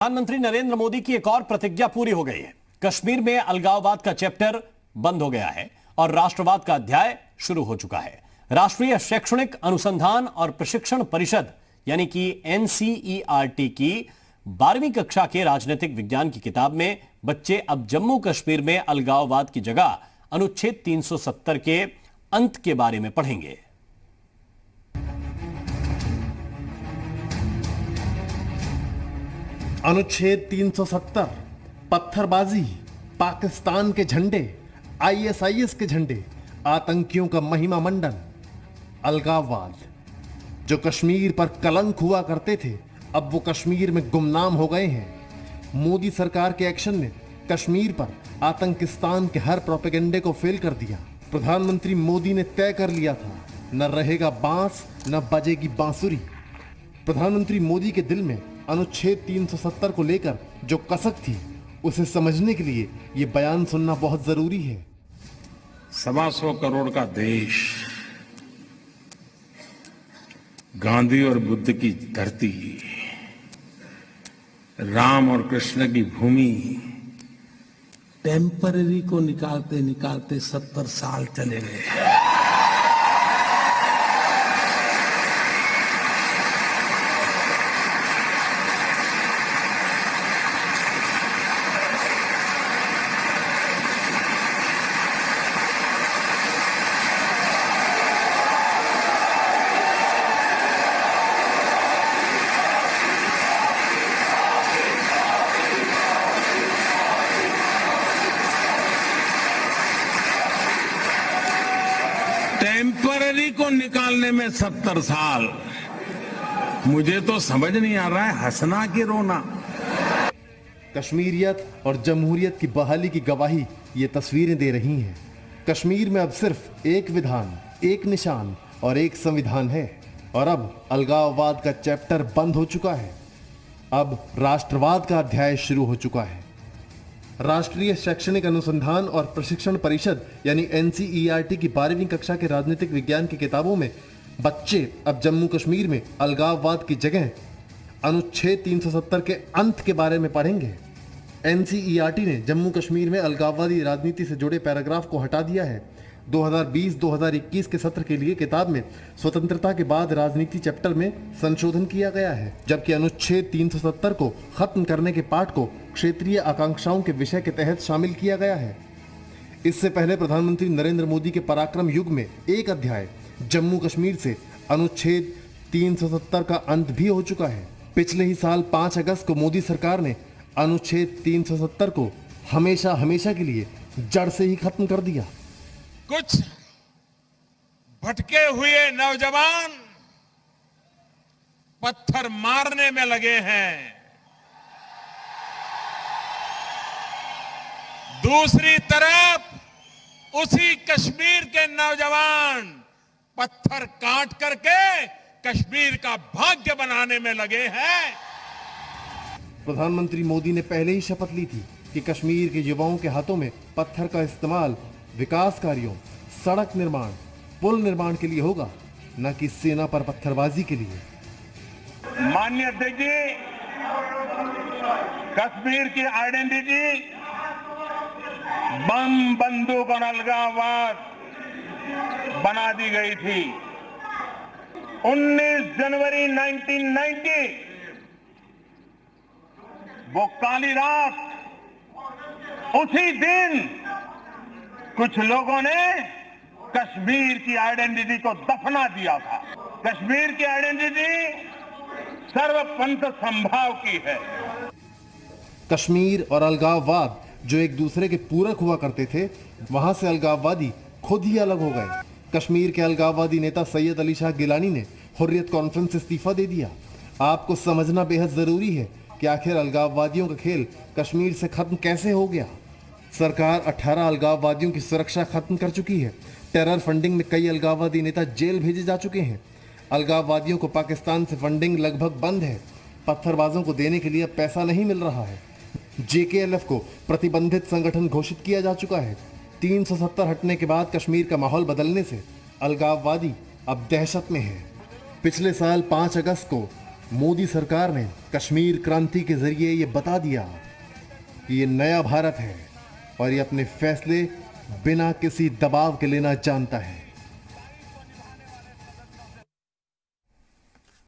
प्रधानमंत्री नरेंद्र मोदी की एक और प्रतिज्ञा पूरी हो गई है। कश्मीर में अलगाववाद का चैप्टर बंद हो गया है और राष्ट्रवाद का अध्याय शुरू हो चुका है। राष्ट्रीय शैक्षणिक अनुसंधान और प्रशिक्षण परिषद यानी कि एनसीईआरटी की 12वीं कक्षा के राजनीतिक विज्ञान की किताब में बच्चे अब जम्मू कश्मीर में अलगाववाद की जगह अनुच्छेद 370 के अंत के बारे में पढ़ेंगे। अनुच्छेद 370 पत्थरबाजी, पाकिस्तान के झंडे, आईएसआईएस के झंडे, आतंकियों का महिमा मंडन, अलगाववाद जो कश्मीर पर कलंक हुआ करते थे अब वो कश्मीर में गुमनाम हो गए हैं। मोदी सरकार के एक्शन ने कश्मीर पर आतंकिस्तान के हर प्रोपेगेंडे को फेल कर दिया। प्रधानमंत्री मोदी ने तय कर लिया था, न रहेगा बांस न बजेगी बांसुरी। प्रधानमंत्री मोदी के दिल में अनुच्छेद 370 को लेकर जो कसक थी उसे समझने के लिए ये बयान सुनना बहुत जरूरी है। 125 करोड़ का देश, गांधी और बुद्ध की धरती, राम और कृष्ण की भूमि, टेम्पररी को निकालते निकालते 70 साल चले गए। टेम्पररी को निकालने में 70 साल, मुझे तो समझ नहीं आ रहा है हंसना कि रोना। कश्मीरियत और जमहूरियत की बहाली की गवाही ये तस्वीरें दे रही हैं। कश्मीर में अब सिर्फ एक विधान, एक निशान और एक संविधान है और अब अलगाववाद का चैप्टर बंद हो चुका है। अब राष्ट्रवाद का अध्याय शुरू हो चुका है। राष्ट्रीय शैक्षणिक अनुसंधान और प्रशिक्षण परिषद यानी एनसीईआरटी की 12वीं कक्षा के राजनीतिक विज्ञान की किताबों में बच्चे अब जम्मू कश्मीर में अलगाववाद की जगह अनुच्छेद 370 के अंत के बारे में पढ़ेंगे। एनसीईआरटी ने जम्मू कश्मीर में अलगाववादी राजनीति से जुड़े पैराग्राफ को हटा दिया है। 2020-2021 के सत्र के लिए किताब में स्वतंत्रता के बाद राजनीति चैप्टर में संशोधन किया गया है, जबकि अनुच्छेद 370 को खत्म करने के पाठ को क्षेत्रीय आकांक्षाओं के विषय के तहत शामिल किया गया है। इससे पहले प्रधानमंत्री नरेंद्र मोदी के पराक्रम युग में एक अध्याय जम्मू कश्मीर से अनुच्छेद 370 का अंत भी हो चुका है। पिछले ही साल 5 अगस्त को मोदी सरकार ने अनुच्छेद 370 को हमेशा हमेशा के लिए जड़ से ही खत्म कर दिया। कुछ भटके हुए नौजवान पत्थर मारने में लगे हैं, दूसरी तरफ उसी कश्मीर के नौजवान पत्थर काट करके कश्मीर का भाग्य बनाने में लगे हैं। प्रधानमंत्री मोदी ने पहले ही शपथ ली थी कि कश्मीर के युवाओं के हाथों में पत्थर का इस्तेमाल विकास कार्यों, सड़क निर्माण, पुल निर्माण के लिए होगा, न कि सेना पर पत्थरबाजी के लिए। माननीय अध्यक्ष जी, कश्मीर की आइडेंटिटी बम, बंदूक और अलगाववाद बना दी गई थी। 19 जनवरी 1990 वो काली रात, उसी दिन कुछ लोगों ने कश्मीर की आइडेंटिटी को दफना दिया था। कश्मीर की आइडेंटिटी सर्वपंथ संभाव की है। कश्मीर और अलगाववाद जो एक दूसरे के पूरक हुआ करते थे, वहां से अलगाववादी खुद ही अलग हो गए। कश्मीर के अलगाववादी नेता सैयद अली शाह गिलानी ने हुर्रियत कॉन्फ्रेंस से इस्तीफा दे दिया। आपको समझना बेहद जरूरी है कि आखिर अलगाववादियों का खेल कश्मीर से खत्म कैसे हो गया। सरकार 18 अलगाववादियों की सुरक्षा खत्म कर चुकी है। टेरर फंडिंग में कई अलगाववादी नेता जेल भेजे जा चुके हैं। अलगाववादियों को पाकिस्तान से फंडिंग लगभग बंद है। पत्थरबाजों को देने के लिए अब पैसा नहीं मिल रहा है। जेकेएलएफ को प्रतिबंधित संगठन घोषित किया जा चुका है। 370 हटने के बाद कश्मीर का माहौल बदलने से अलगाववादी अब दहशत में है। पिछले साल 5 अगस्त को मोदी सरकार ने कश्मीर क्रांति के जरिए ये बता दिया कि ये नया भारत है और ये अपने फैसले बिना किसी दबाव के लेना जानता है।